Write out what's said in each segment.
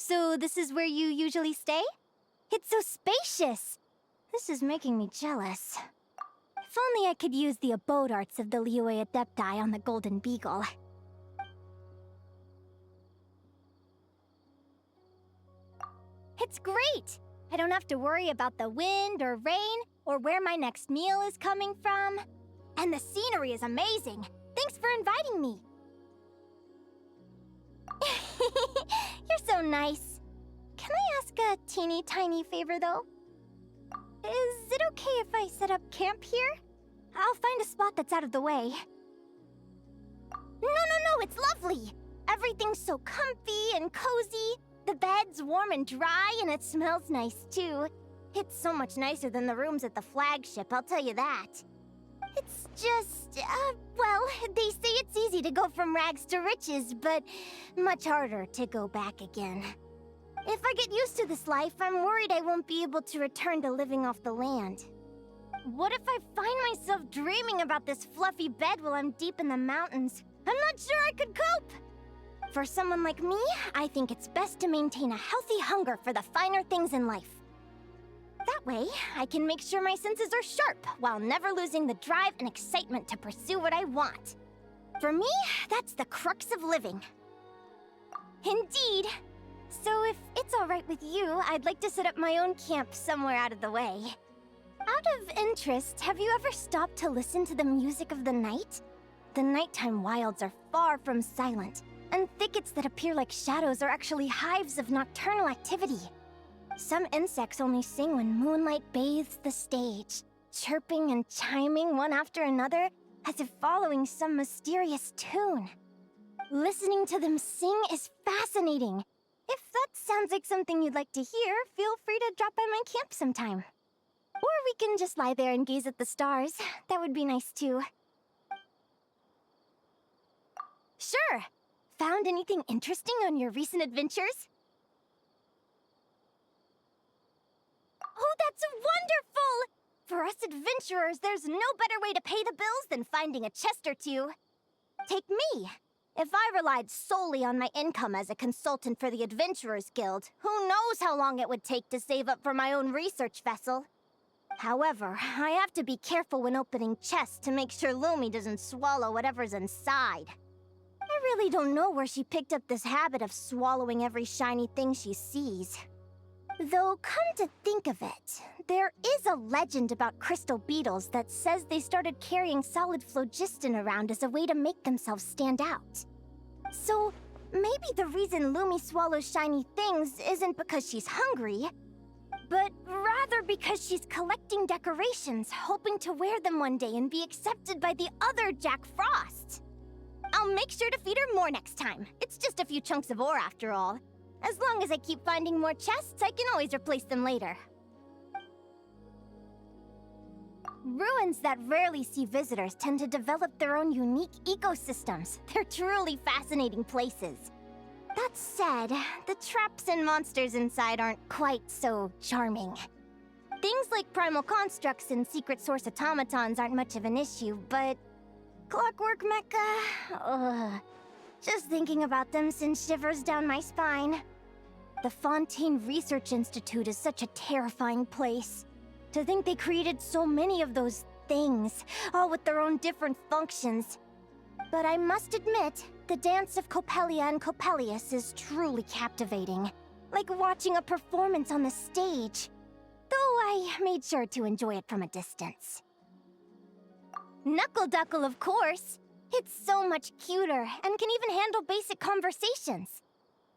So this is where you usually stay? It's so spacious! This is making me jealous. If only I could use the abode arts of the Liyue Adepti on the Golden Beagle. It's great! I don't have to worry about the wind or rain, or where my next meal is coming from. And the scenery is amazing! Thanks for inviting me! You're so nice. Can I ask a teeny tiny favor, though? Is it okay if I set up camp here? I'll find a spot that's out of the way. No, it's lovely! Everything's so comfy and cozy. The bed's warm and dry, and it smells nice, too. It's so much nicer than the rooms at the flagship, I'll tell you that. It's just, well, they say it's easy to go from rags to riches, but much harder to go back again. If I get used to this life, I'm worried I won't be able to return to living off the land. What if I find myself dreaming about this fluffy bed while I'm deep in the mountains? I'm not sure I could cope! For someone like me, I think it's best to maintain a healthy hunger for the finer things in life. That way, I can make sure my senses are sharp while never losing the drive and excitement to pursue what I want. For me, that's the crux of living. Indeed. So if it's all right with you, I'd like to set up my own camp somewhere out of the way. Out of interest, have you ever stopped to listen to the music of the night? The nighttime wilds are far from silent, and thickets that appear like shadows are actually hives of nocturnal activity. Some insects only sing when moonlight bathes the stage, chirping and chiming one after another as if following some mysterious tune. Listening to them sing is fascinating. If that sounds like something you'd like to hear, feel free to drop by my camp sometime. Or we can just lie there and gaze at the stars. That would be nice too. Sure! Found anything interesting on your recent adventures? Oh, that's wonderful! For us adventurers, there's no better way to pay the bills than finding a chest or two. Take me. If I relied solely on my income as a consultant for the Adventurers Guild, who knows how long it would take to save up for my own research vessel. However, I have to be careful when opening chests to make sure Lumi doesn't swallow whatever's inside. I really don't know where she picked up this habit of swallowing every shiny thing she sees. Though, come to think of it, there is a legend about crystal beetles that says they started carrying solid phlogiston around as a way to make themselves stand out. So, maybe the reason Lumi swallows shiny things isn't because she's hungry, but rather because she's collecting decorations, hoping to wear them one day and be accepted by the other Jack Frost. I'll make sure to feed her more next time. It's just a few chunks of ore after all. As long as I keep finding more chests, I can always replace them later. Ruins that rarely see visitors tend to develop their own unique ecosystems. They're truly fascinating places. That said, the traps and monsters inside aren't quite so charming. Things like primal constructs and secret source automatons aren't much of an issue, but Clockwork Mecha? Ugh. Just thinking about them sends shivers down my spine. The Fontaine Research Institute is such a terrifying place. To think they created so many of those things, all with their own different functions. But I must admit, the dance of Coppelia and Coppelius is truly captivating. Like watching a performance on the stage. Though I made sure to enjoy it from a distance. Knuckle Duckle, of course! It's so much cuter, and can even handle basic conversations.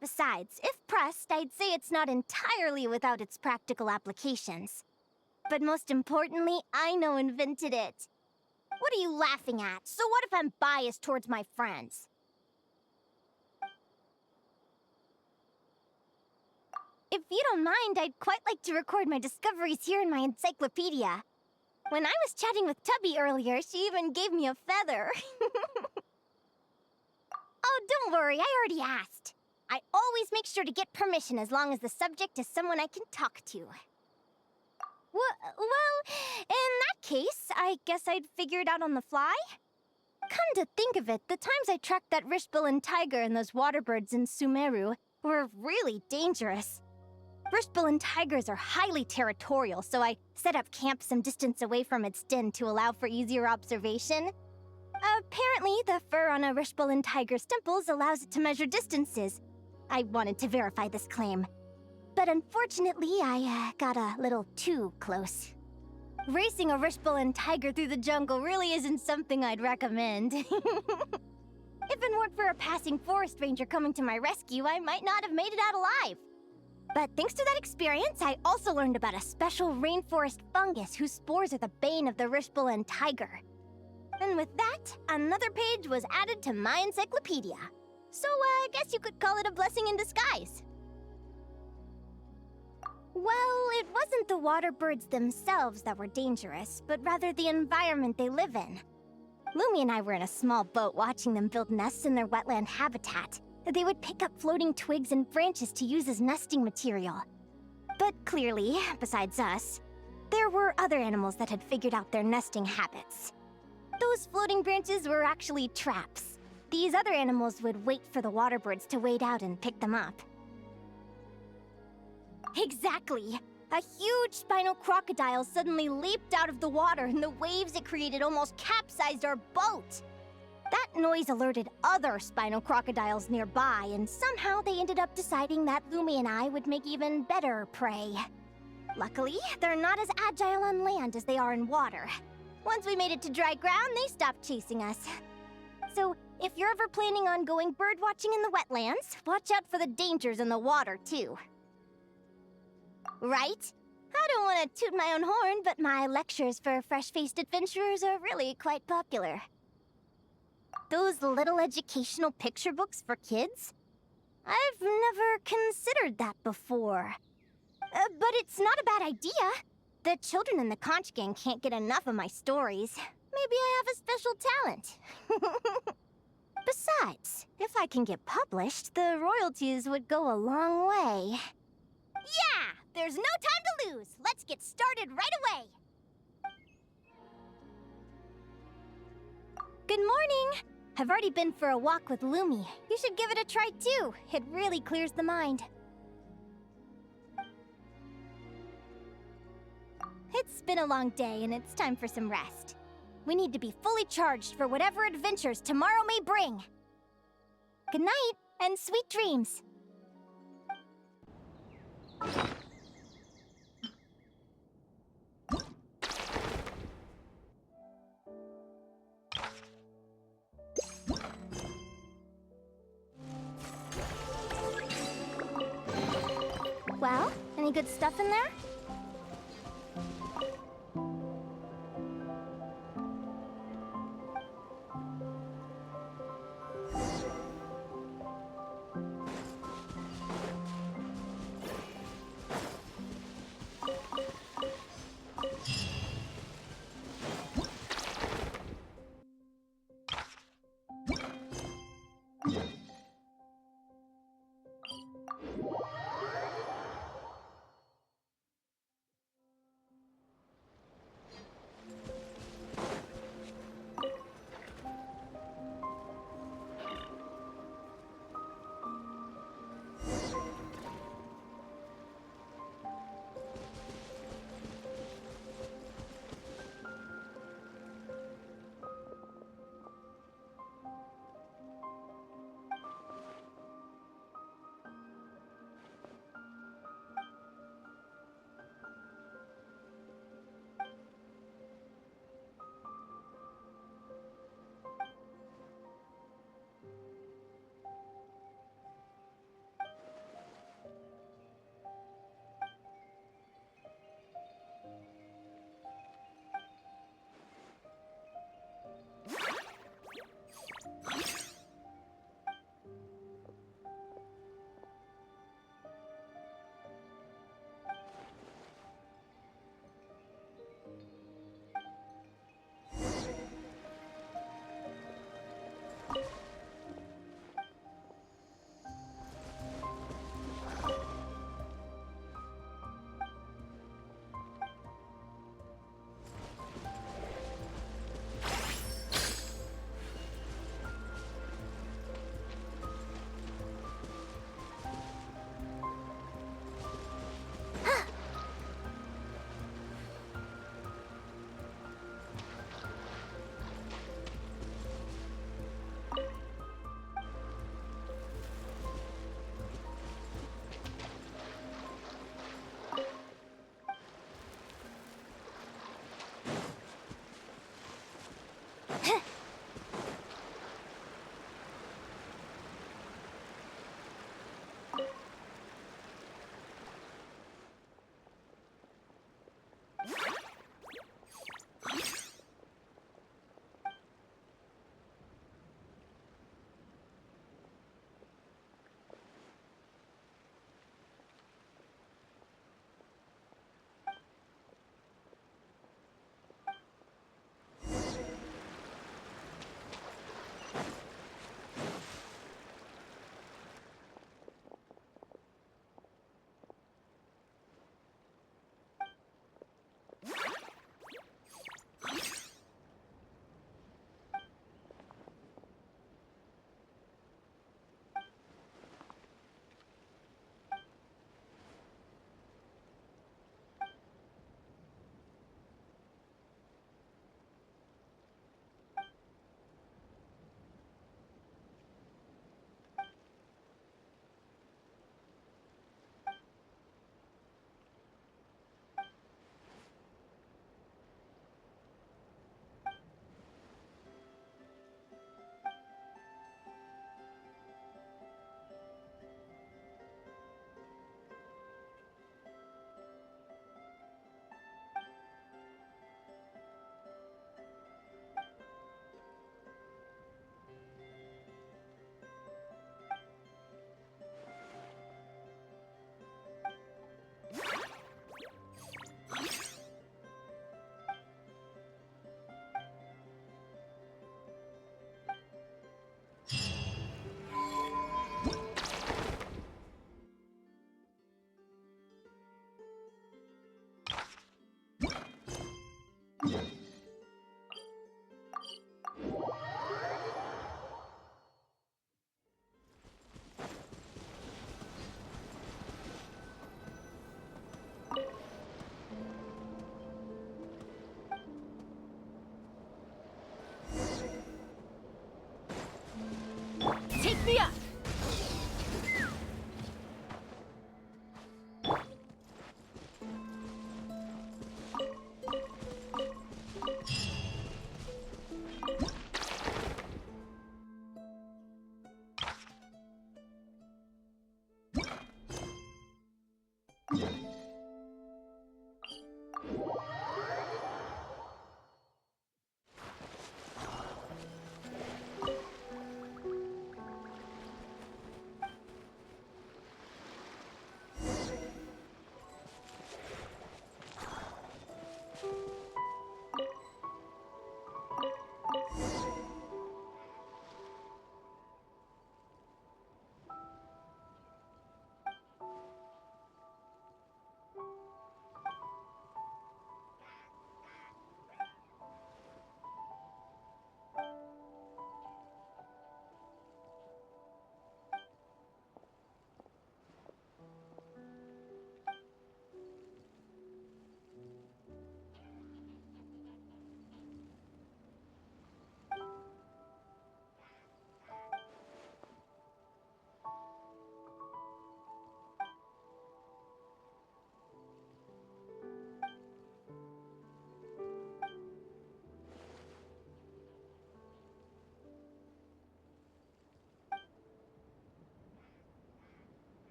Besides, if pressed, I'd say it's not entirely without its practical applications. But most importantly, Aino invented it. What are you laughing at? So what if I'm biased towards my friends? If you don't mind, I'd quite like to record my discoveries here in my encyclopedia. When I was chatting with Tubby earlier, she even gave me a feather. Oh, don't worry, I already asked. I always make sure to get permission as long as the subject is someone I can talk to. Well, in that case, I guess I'd figure it out on the fly? Come to think of it, the times I tracked that Rishbil and Tiger and those waterbirds in Sumeru, were really dangerous. Rishbalin tigers are highly territorial, so I set up camp some distance away from its den to allow for easier observation. Apparently, the fur on a Rishbalin tiger's temples allows it to measure distances. I wanted to verify this claim. But unfortunately, I got a little too close. Racing a Rishbalin tiger through the jungle really isn't something I'd recommend. If it weren't for a passing forest ranger coming to my rescue, I might not have made it out alive. But thanks to that experience, I also learned about a special rainforest fungus whose spores are the bane of the Rishbalin tiger. And with that, another page was added to my encyclopedia. So I guess you could call it a blessing in disguise. Well, it wasn't the water birds themselves that were dangerous, but rather the environment they live in. Lumi and I were in a small boat watching them build nests in their wetland habitat. They would pick up floating twigs and branches to use as nesting material. But clearly, besides us, there were other animals that had figured out their nesting habits. Those floating branches were actually traps. These other animals would wait for the water birds to wade out and pick them up. Exactly! A huge spinal crocodile suddenly leaped out of the water, and the waves it created almost capsized our boat. That noise alerted other spinal crocodiles nearby, and somehow they ended up deciding that Lumi and I would make even better prey. Luckily, they're not as agile on land as they are in water. Once we made it to dry ground, they stopped chasing us. So, if you're ever planning on going bird watching in the wetlands, watch out for the dangers in the water, too. Right? I don't want to toot my own horn, but my lectures for fresh-faced adventurers are really quite popular. Those little educational picture books for kids? I've never considered that before. But it's not a bad idea. The children in the Conch Gang can't get enough of my stories. Maybe I have a special talent. Besides, if I can get published, the royalties would go a long way. Yeah! There's no time to lose! Let's get started right away! Good morning! I've already been for a walk with Lumi. You should give it a try too. It really clears the mind. It's been a long day and it's time for some rest. We need to be fully charged for whatever adventures tomorrow may bring. Good night and sweet dreams. Well, any good stuff in there?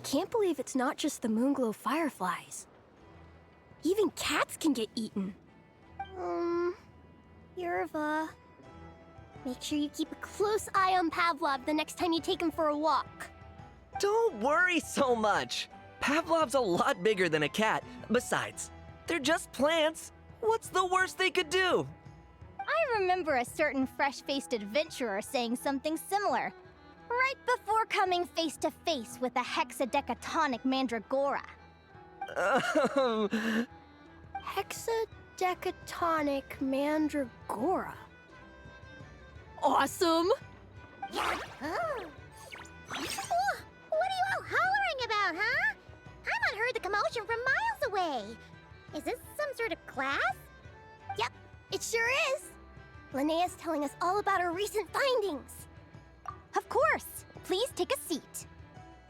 can't believe it's not just the Moonglow fireflies. Even cats can get eaten. Yerva. Make sure you keep a close eye on Pavlov the next time you take him for a walk. Don't worry so much. Pavlov's a lot bigger than a cat. Besides, they're just plants. What's the worst they could do? I remember a certain fresh-faced adventurer saying something similar, right before coming face to face with a hexadecatonic mandragora. Hexadecatonic mandragora. Awesome! Oh. What are you all hollering about, huh? I haven't heard the commotion from miles away. Is this some sort of class? Yep, it sure is. Linnea's telling us all about her recent findings. Of course! Please take a seat.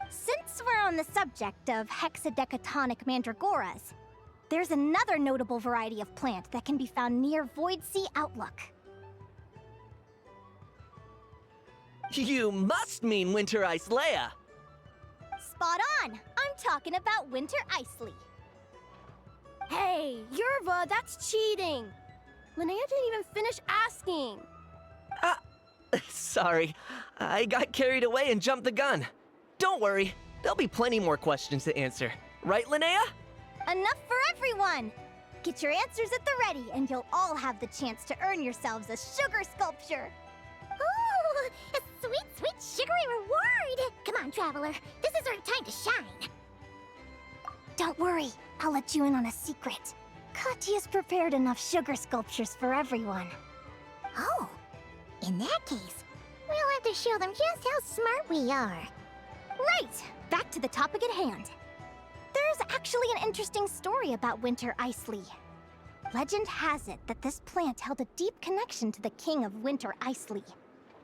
Since we're on the subject of hexadecatonic mandragoras, there's another notable variety of plant that can be found near Void Sea Outlook. You must mean Winter Ice Leia. Spot on! I'm talking about Winter Icely. Hey, Yerva, that's cheating. Linnea didn't even finish asking. Sorry, I got carried away and jumped the gun. Don't worry, there'll be plenty more questions to answer. Right, Linnea? Enough for everyone! Get your answers at the ready, and you'll all have the chance to earn yourselves a sugar sculpture. Ooh, a sweet, sweet sugary reward! Come on, Traveler. This is our time to shine. Don't worry, I'll let you in on a secret. Katya's prepared enough sugar sculptures for everyone. Oh, in that case, we'll have to show them just how smart we are. Right! Back to the topic at hand. There's actually an interesting story about Winter Icely. Legend has it that this plant held a deep connection to the King of Winter Icely.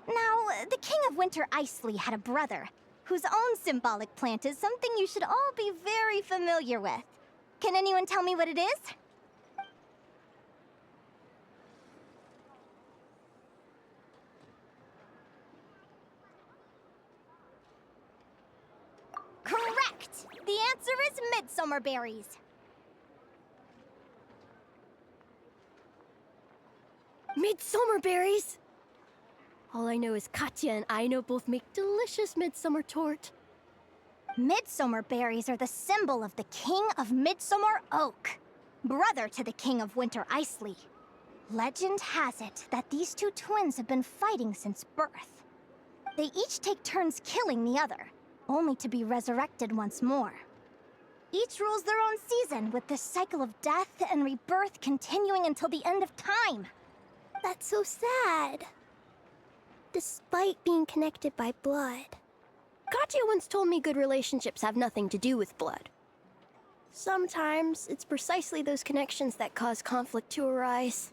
Now, the King of Winter Icely had a brother, whose own symbolic plant is something you should all be very familiar with. Can anyone tell me what it is? Correct! The answer is midsummer berries. Midsummer berries? All I know is Katya and Aino both make delicious midsummer tort. Midsummer berries are the symbol of the King of Midsummer Oak, brother to the King of Winter Icely. Legend has it that these two twins have been fighting since birth. They each take turns killing the other, only to be resurrected once more. Each rules their own season, with this cycle of death and rebirth continuing until the end of time. That's so sad. Despite being connected by blood. Katya once told me good relationships have nothing to do with blood. Sometimes it's precisely those connections that cause conflict to arise.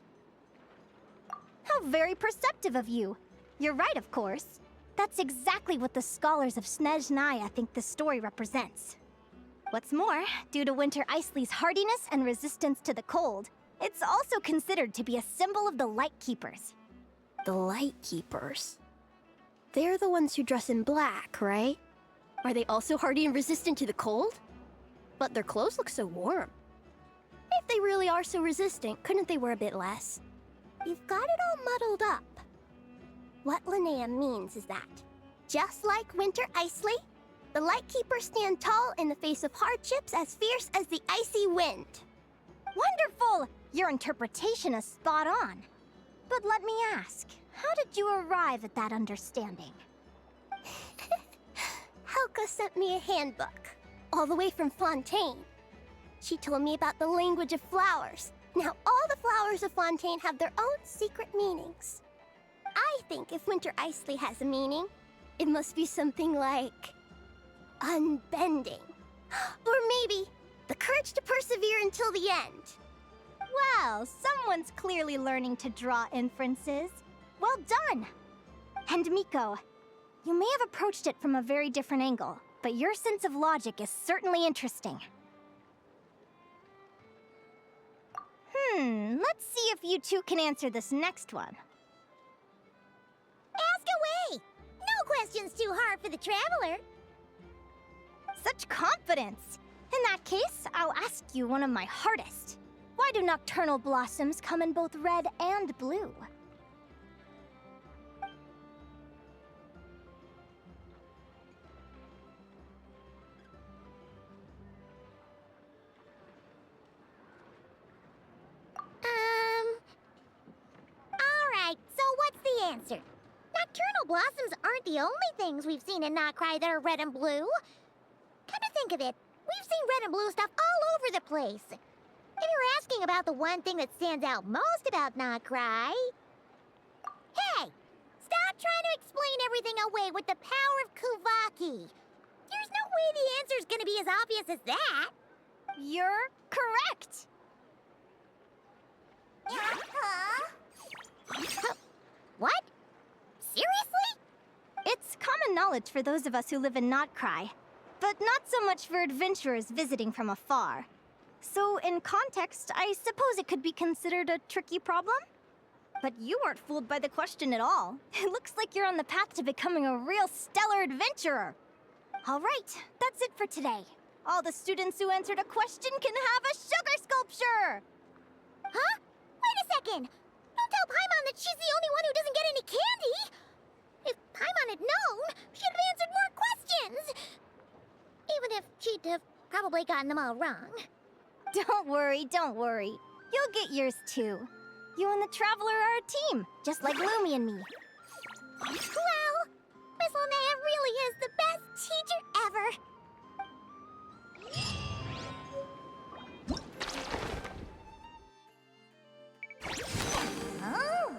How very perceptive of you. You're right, of course. That's exactly what the scholars of Snezhnaya think the story represents. What's more, due to Winter Icely's hardiness and resistance to the cold, it's also considered to be a symbol of the Light Keepers. The Light Keepers? They're the ones who dress in black, right? Are they also hardy and resistant to the cold? But their clothes look so warm. If they really are so resistant, couldn't they wear a bit less? You've got it all muddled up. What Linnea means is that, just like Winter Icely, the Light Keepers stand tall in the face of hardships as fierce as the icy wind. Wonderful! Your interpretation is spot on. But let me ask, how did you arrive at that understanding? Helka sent me a handbook, all the way from Fontaine. She told me about the language of flowers. Now all the flowers of Fontaine have their own secret meanings. I think if Winter Icely has a meaning, it must be something like unbending. Or maybe the courage to persevere until the end. Well, someone's clearly learning to draw inferences. Well done! And Miko, you may have approached it from a very different angle, but your sense of logic is certainly interesting. Let's see if you two can answer this next one. Ask away! No question's too hard for the Traveler. Such confidence! In that case, I'll ask you one of my hardest. Why do nocturnal blossoms come in both red and blue? Alright, so what's the answer? Nocturnal blossoms aren't the only things we've seen in Notcry that are red and blue. Come to think of it, we've seen red and blue stuff all over the place. If you're asking about the one thing that stands out most about Notcry... Hey! Stop trying to explain everything away with the power of Kuvaki. There's no way the answer's gonna be as obvious as that. You're correct! What? Seriously? It's common knowledge for those of us who live in Notcry, but not so much for adventurers visiting from afar. So, in context, I suppose it could be considered a tricky problem? But you weren't fooled by the question at all. It looks like you're on the path to becoming a real stellar adventurer. All right, that's it for today. All the students who answered a question can have a sugar sculpture! Huh? Wait a second! Don't tell Paimon that she's the only one who doesn't get any candy! If Paimon had known, she'd have answered more questions! Even if she'd have probably gotten them all wrong. Don't worry, don't worry. You'll get yours too. You and the Traveler are a team, just like Lumi and me. Well, Miss Linnea really is the best teacher ever! Oh!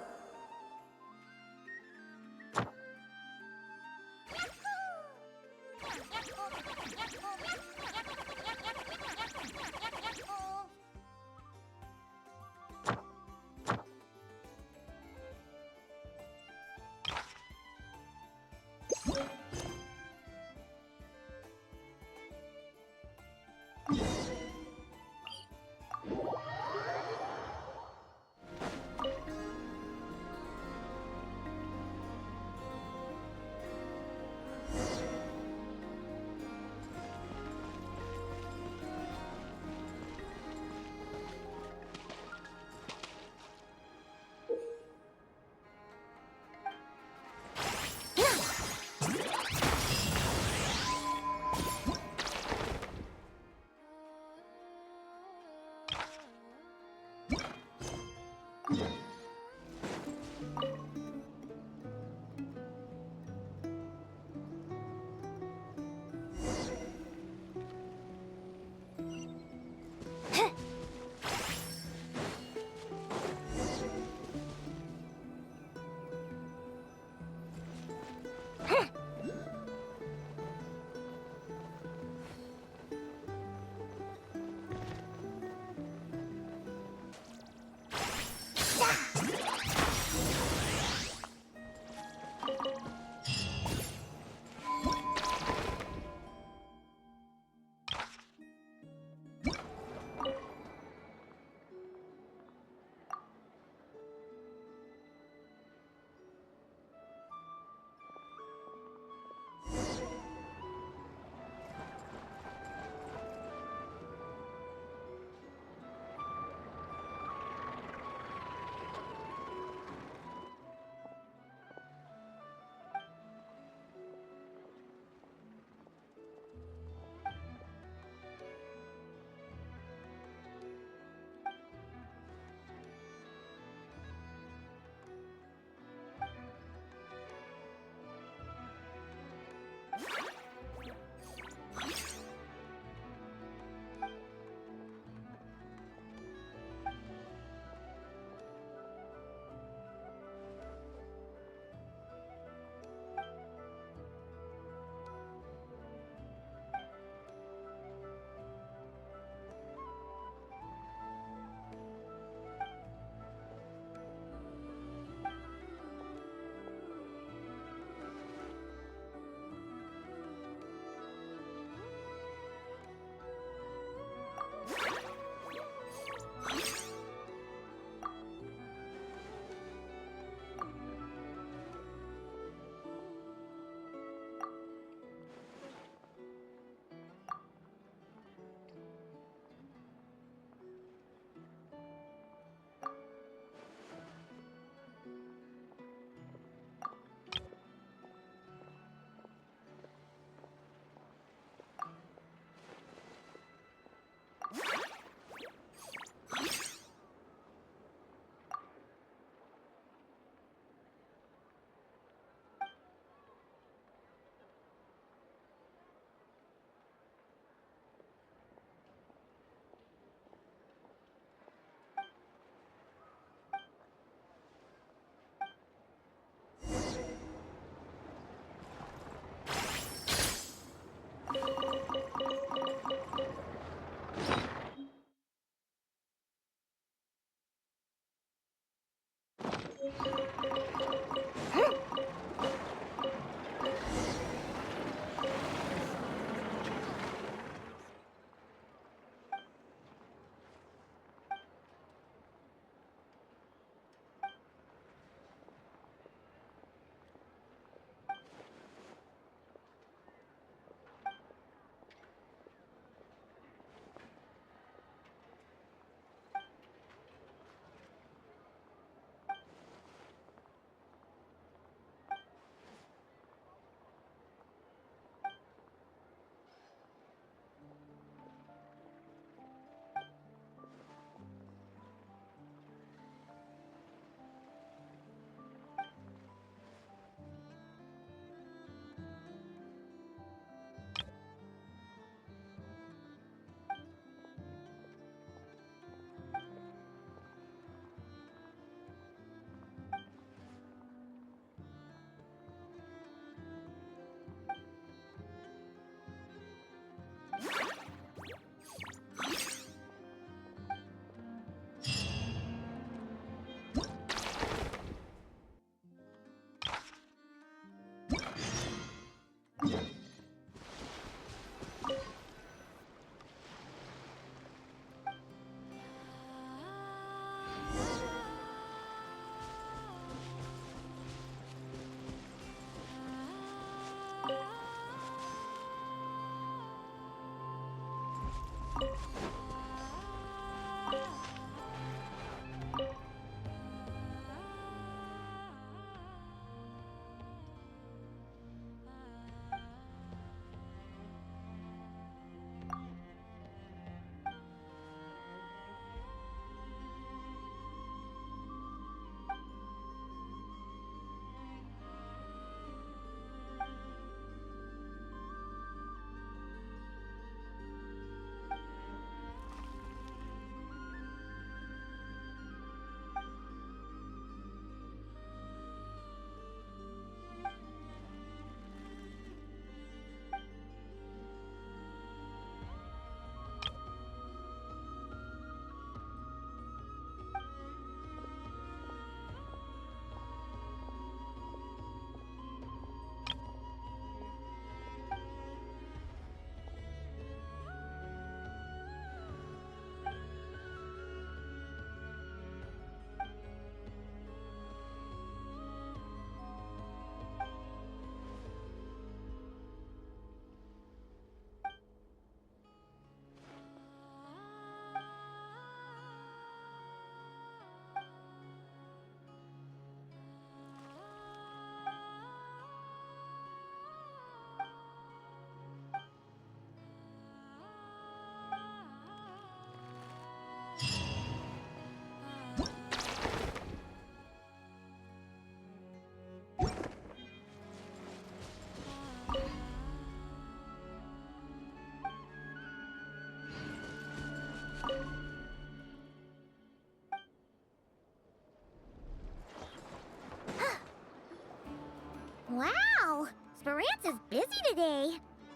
busy today.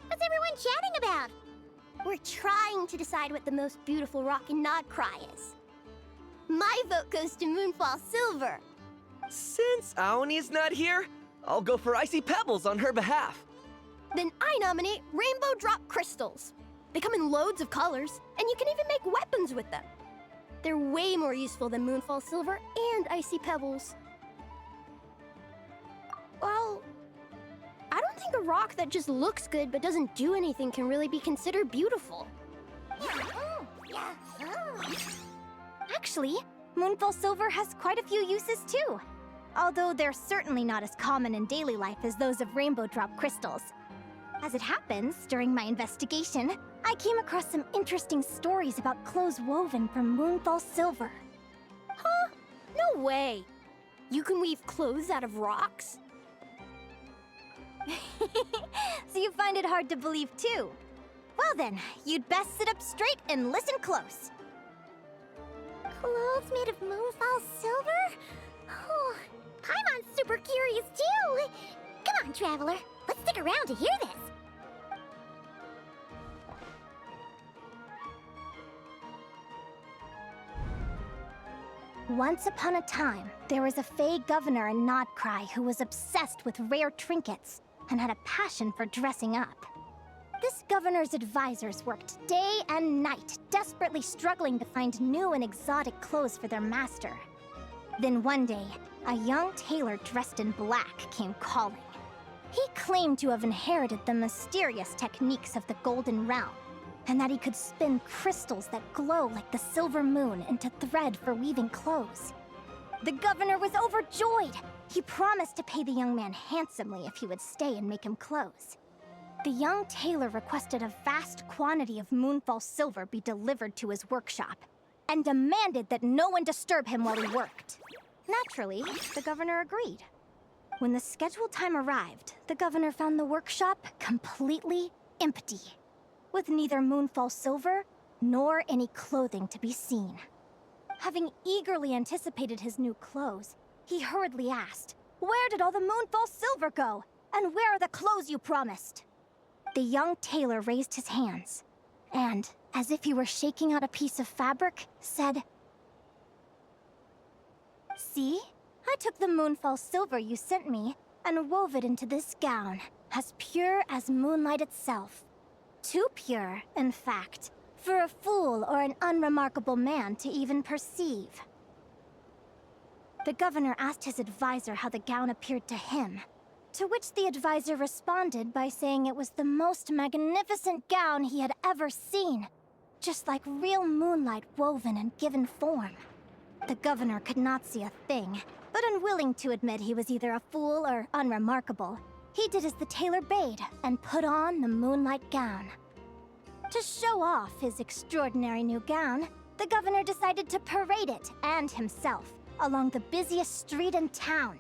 What's everyone chatting about? We're trying to decide what the most beautiful rock in Nod Cry is. My vote goes to Moonfall Silver. Since Aoni's not here, I'll go for Icy Pebbles on her behalf. Then I nominate Rainbow Drop Crystals. They come in loads of colors, and you can even make weapons with them. They're way more useful than Moonfall Silver and Icy Pebbles. Well, I don't think a rock that just looks good but doesn't do anything can really be considered beautiful. Actually, Moonfall Silver has quite a few uses too. Although they're certainly not as common in daily life as those of Rainbow Drop Crystals. As it happens, during my investigation, I came across some interesting stories about clothes woven from Moonfall Silver. Huh? No way. You can weave clothes out of rocks? So you find it hard to believe too? Well then, you'd best sit up straight and listen close. Clothes made of Moonfall Silver? Oh, Paimon's super curious too. Come on, Traveler. Let's stick around to hear this. Once upon a time, there was a Fey governor in Nodcry who was obsessed with rare trinkets and had a passion for dressing up. This governor's advisors worked day and night, desperately struggling to find new and exotic clothes for their master. Then one day, a young tailor dressed in black came calling. He claimed to have inherited the mysterious techniques of the Golden Realm, and that he could spin crystals that glow like the silver moon into thread for weaving clothes. The governor was overjoyed. He promised to pay the young man handsomely if he would stay and make him clothes. The young tailor requested a vast quantity of Moonfall Silver be delivered to his workshop, and demanded that no one disturb him while he worked. Naturally, the governor agreed. When the scheduled time arrived, the governor found the workshop completely empty, with neither Moonfall Silver nor any clothing to be seen. Having eagerly anticipated his new clothes, he hurriedly asked, "Where did all the Moonfall Silver go? And where are the clothes you promised?" The young tailor raised his hands, and, as if he were shaking out a piece of fabric, said, "See? I took the Moonfall Silver you sent me and wove it into this gown, as pure as moonlight itself. Too pure, in fact, for a fool or an unremarkable man to even perceive." The governor asked his advisor how the gown appeared to him, to which the advisor responded by saying it was the most magnificent gown he had ever seen, just like real moonlight woven and given form. The governor could not see a thing, but unwilling to admit he was either a fool or unremarkable, he did as the tailor bade and put on the moonlight gown. To show off his extraordinary new gown, the governor decided to parade it and himself along the busiest street in town.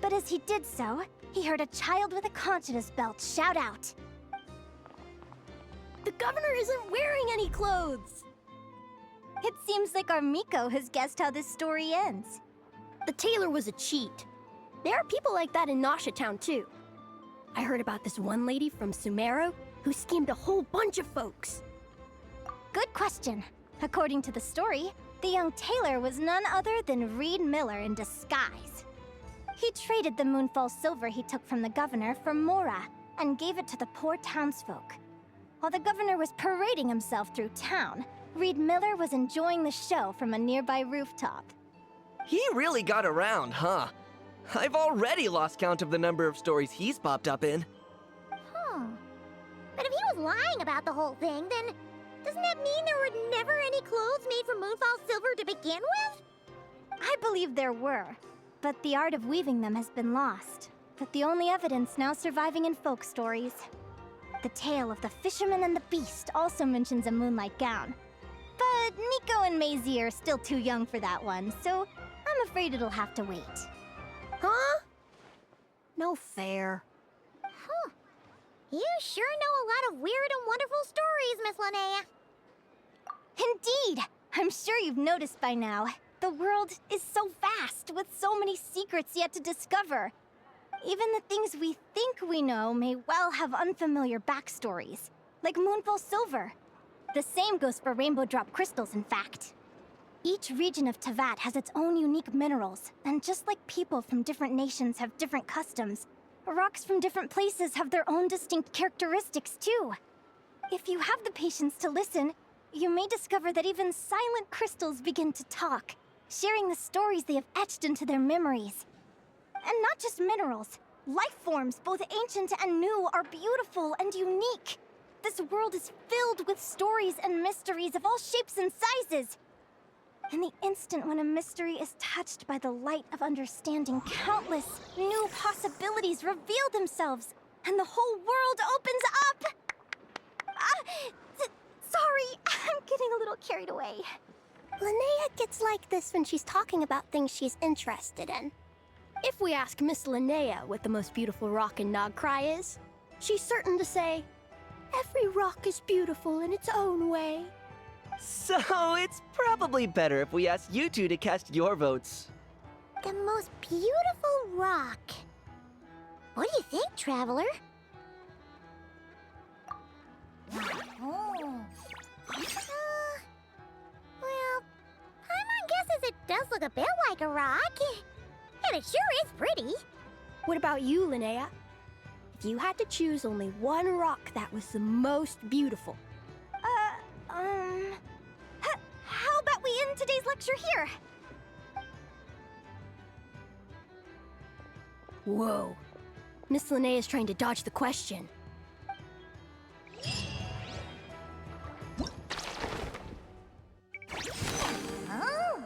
But as he did so, he heard a child with a conch in his belt shout out, The governor isn't wearing any clothes! "It seems like our Miko has guessed how this story ends." The tailor was a cheat. There are people like that in Nasha Town, too. I heard about this one lady from Sumeru who schemed a whole bunch of folks. Good question. According to the story, the young tailor was none other than Reed Miller in disguise. He traded the Moonfall Silver he took from the governor for Mora and gave it to the poor townsfolk. While the governor was parading himself through town, Reed Miller was enjoying the show from a nearby rooftop. He really got around, huh? I've already lost count of the number of stories he's popped up in. But if he was lying about the whole thing, then doesn't that mean there were never any clothes made from Moonfall Silver to begin with? I believe there were, but the art of weaving them has been lost. But the only evidence now surviving in folk stories. The tale of the fisherman and the beast also mentions a moonlight gown. But Nico and Maisie are still too young for that one, so I'm afraid it'll have to wait. Huh? No fair. Huh. You sure know a lot of weird and wonderful stories, Miss Linnea. Indeed! I'm sure you've noticed by now. The world is so vast, with so many secrets yet to discover. Even the things we think we know may well have unfamiliar backstories, like Moonfall Silver. The same goes for Rainbow Drop crystals, in fact. Each region of Teyvat has its own unique minerals, and just like people from different nations have different customs, rocks from different places have their own distinct characteristics too. If you have the patience to listen, you may discover that even silent crystals begin to talk, sharing the stories they have etched into their memories. And not just minerals. Life forms, both ancient and new, are beautiful and unique. This world is filled with stories and mysteries of all shapes and sizes. And the instant when a mystery is touched by the light of understanding, countless new possibilities reveal themselves, and the whole world opens up! Sorry, I'm getting a little carried away. Linnea gets like this when she's talking about things she's interested in. If we ask Miss Linnea what the most beautiful rock in Nagcry is, she's certain to say, "Every rock is beautiful in its own way." So it's probably better if we ask you two to cast your votes. The most beautiful rock. What do you think, Traveler? Well, Paimon guesses it does look a bit like a rock. And it sure is pretty. What about you, Linnea? If you had to choose only one rock that was the most beautiful. How about we end today's lecture here? Whoa. Miss Linnea's trying to dodge the question. Oh.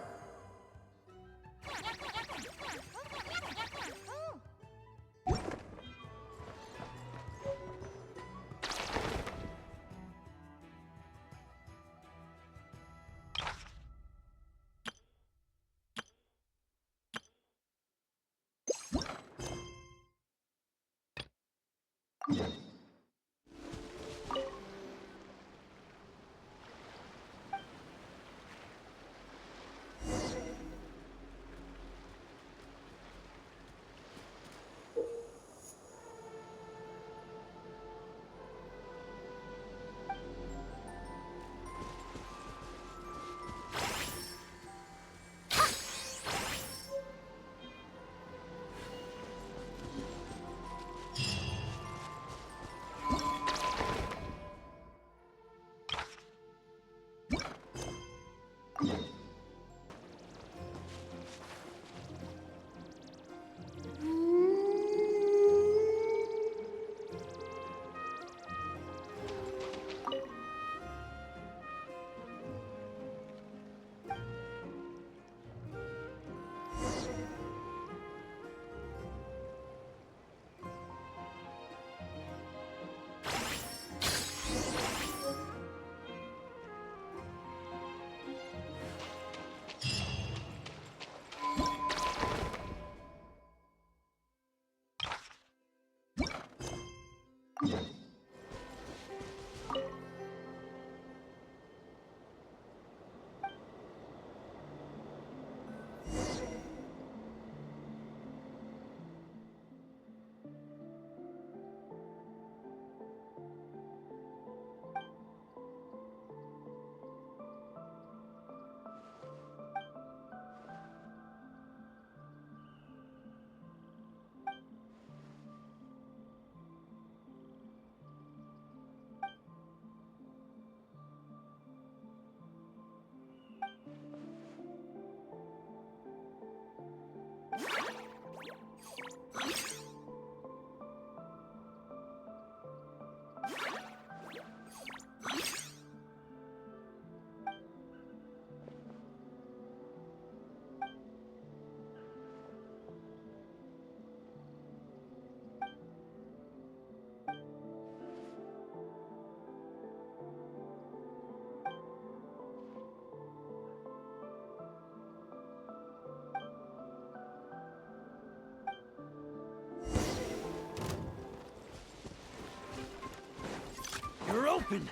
You're open!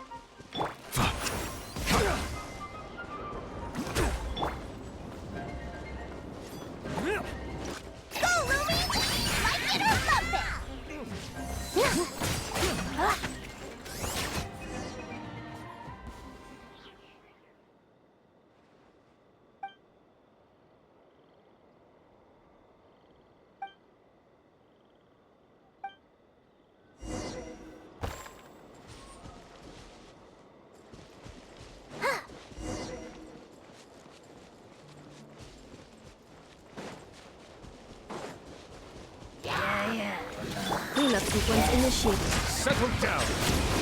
Go, Lumi! Like it or love Sequence initiated. Settle down.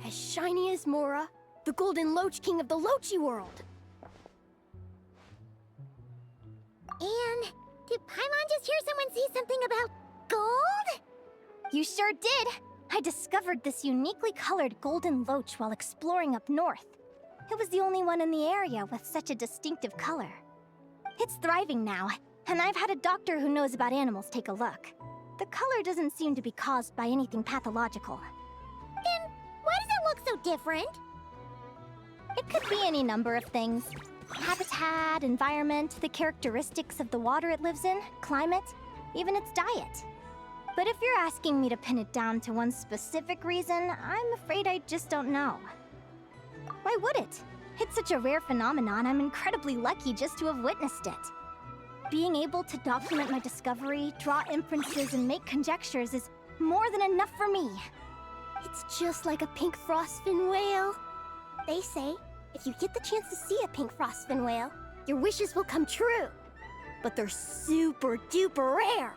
as shiny as Mora, the golden loach king of the Lochi world. And did Paimon just hear someone say something about gold? You sure did! I discovered this uniquely colored golden loach while exploring up north. It was the only one in the area with such a distinctive color. It's thriving now, and I've had a doctor who knows about animals take a look. The color doesn't seem to be caused by anything pathological. Then why does it look so different? It could be any number of things. Habitat, environment, the characteristics of the water it lives in, climate, even its diet. But if you're asking me to pin it down to one specific reason, I'm afraid I just don't know. Why would it? It's such a rare phenomenon, I'm incredibly lucky just to have witnessed it. Being able to document my discovery, draw inferences, and make conjectures is more than enough for me. It's just like a pink frostfin whale. They say, if you get the chance to see a pink frostfin whale, your wishes will come true. But they're super duper rare.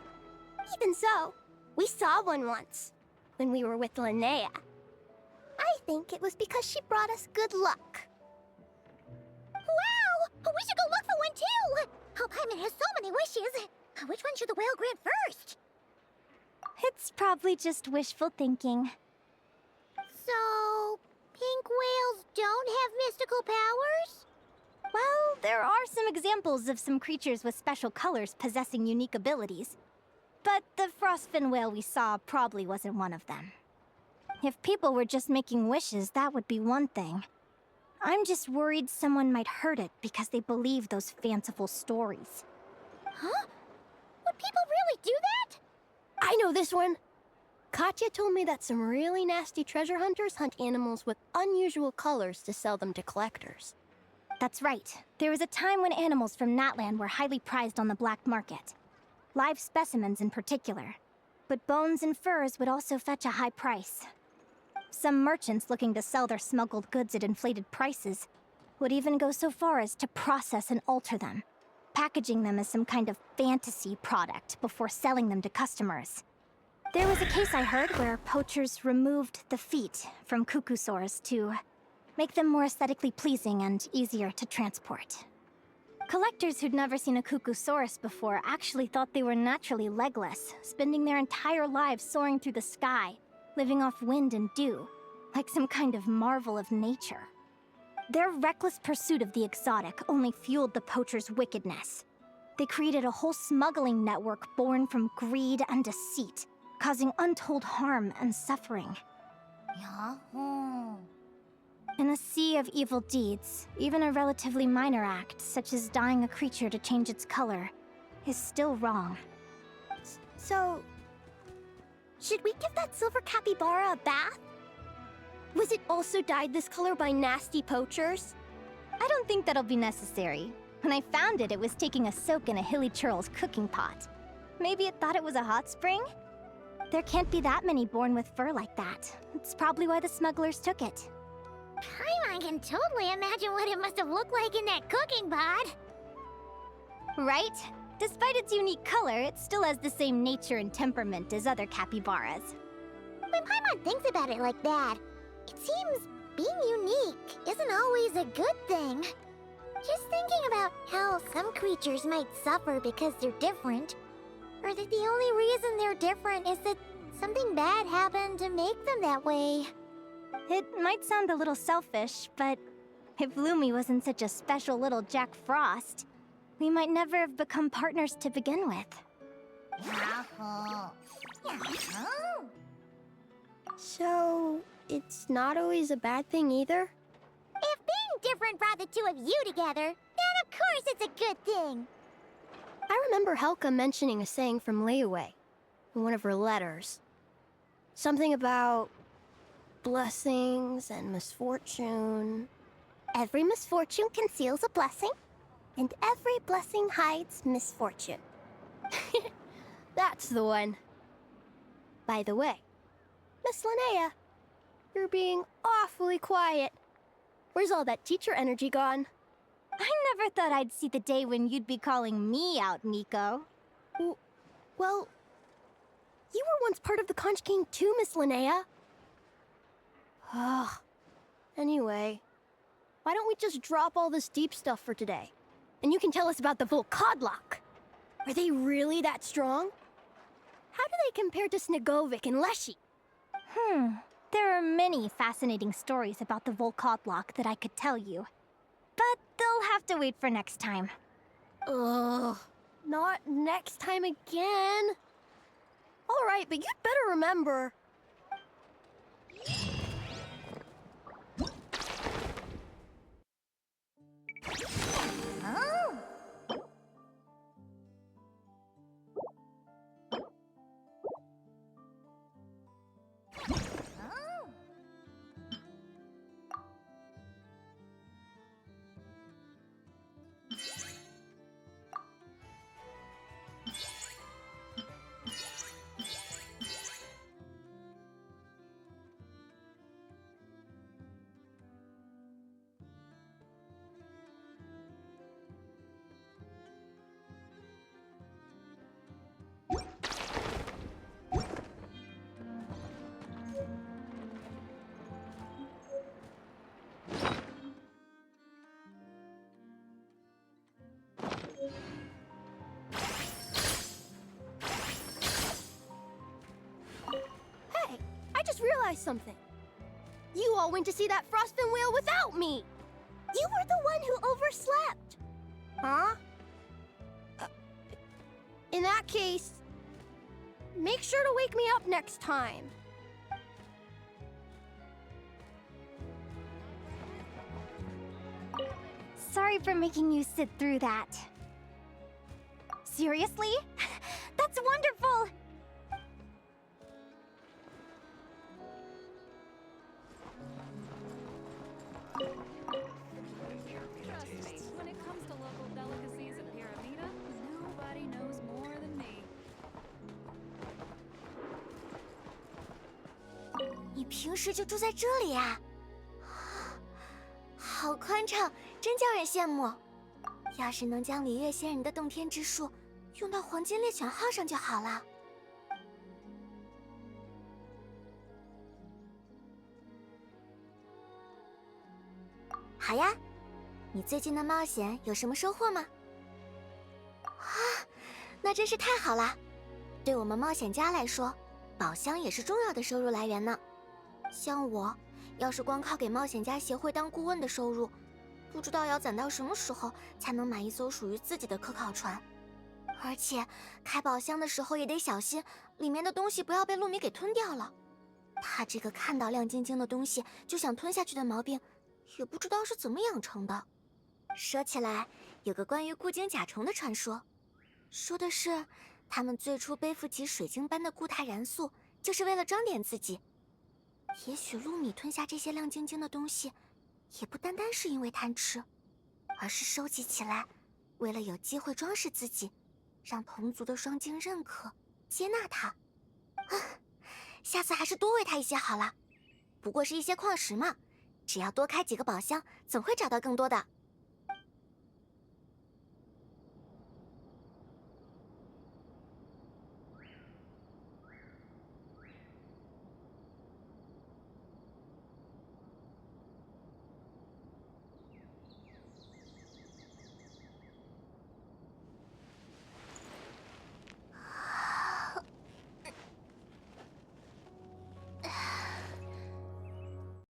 Even so, we saw one once, when we were with Linnea. I think it was because she brought us good luck. Wow! We should go look for one too! Oh, Paimon has so many wishes. Which one should the whale grant first? It's probably just wishful thinking. So, pink whales don't have mystical powers? Well, there are some examples of some creatures with special colors possessing unique abilities. But the frostfin whale we saw probably wasn't one of them. If people were just making wishes, that would be one thing. I'm just worried someone might hurt it because they believe those fanciful stories. Huh? Would people really do that? I know this one. Katya told me that some really nasty treasure hunters hunt animals with unusual colors to sell them to collectors. That's right. There was a time when animals from Natland were highly prized on the black market. Live specimens in particular. But bones and furs would also fetch a high price. Some merchants looking to sell their smuggled goods at inflated prices would even go so far as to process and alter them, packaging them as some kind of fantasy product before selling them to customers. There was a case I heard where poachers removed the feet from cuckoosaurs to make them more aesthetically pleasing and easier to transport. Collectors who'd never seen a cuckoosaurus before actually thought they were naturally legless, spending their entire lives soaring through the sky, living off wind and dew, like some kind of marvel of nature. Their reckless pursuit of the exotic only fueled the poachers' wickedness. They created a whole smuggling network born from greed and deceit, causing untold harm and suffering. Yahoo! In a sea of evil deeds, even a relatively minor act, such as dyeing a creature to change its color, is still wrong. So, should we give that silver capybara a bath? Was it also dyed this color by nasty poachers? I don't think that'll be necessary. When I found it, it was taking a soak in a hilly churl's cooking pot. Maybe it thought it was a hot spring? There can't be that many born with fur like that. It's probably why the smugglers took it. Paimon can totally imagine what it must have looked like in that cooking pot. Right? Despite its unique color, it still has the same nature and temperament as other capybaras. When Paimon thinks about it like that, it seems being unique isn't always a good thing. Just thinking about how some creatures might suffer because they're different, or that the only reason they're different is that something bad happened to make them that way. It might sound a little selfish, but if Lumi wasn't such a special little Jack Frost, we might never have become partners to begin with. Yahoo! Yahoo! So, it's not always a bad thing either? If being different brought the two of you together, then of course it's a good thing. I remember Helka mentioning a saying from Liyue in one of her letters. Something about blessings and misfortune. Every misfortune conceals a blessing, and every blessing hides misfortune. That's the one. By the way, Miss Linnea, you're being awfully quiet. Where's all that teacher energy gone? I never thought I'd see the day when you'd be calling me out, Nico. Well, you were once part of the Conch King too, Miss Linnea. Ugh. Anyway, why don't we just drop all this deep stuff for today? And you can tell us about the Volkodlok. Are they really that strong? How do they compare to Snegovic and Leshy? There are many fascinating stories about the Volkodlok that I could tell you. But they'll have to wait for next time. Ugh. Not next time again. All right, but you'd better remember. Oh. Hey, I just realized something. You all went to see that Frostfin whale without me. You were the one who overslept. Huh? In that case, make sure to wake me up next time. Sorry for making you sit through that. Seriously? That's wonderful! Trust me, when it comes to local delicacies in Pyramida, nobody knows more than me. 你平时就住在这里呀？好宽敞，真叫人羡慕。要是能将礼乐仙人的洞天之术用到黄金猎犬号上就好了。好呀，你最近的冒险有什么收获吗？啊，那真是太好了！对我们冒险家来说，宝箱也是重要的收入来源呢。像我，要是光靠给冒险家协会当顾问的收入，不知道要攒到什么时候才能买一艘属于自己的科考船。而且开宝箱的时候也得小心，里面的东西不要被陆米给吞掉了。他这个看到亮晶晶的东西就想吞下去的毛病，也不知道是怎么养成的。说起来，有个关于固晶甲虫的传说，说的是他们最初背负起水晶般的固态燃素，就是为了装点自己。也许陆米吞下这些亮晶晶的东西，也不单单是因为贪吃，而是收集起来，为了有机会装饰自己，让同族的双晶认可、接纳他。下次还是多喂他一些好了。不过是一些矿石嘛，只要多开几个宝箱，总会找到更多的。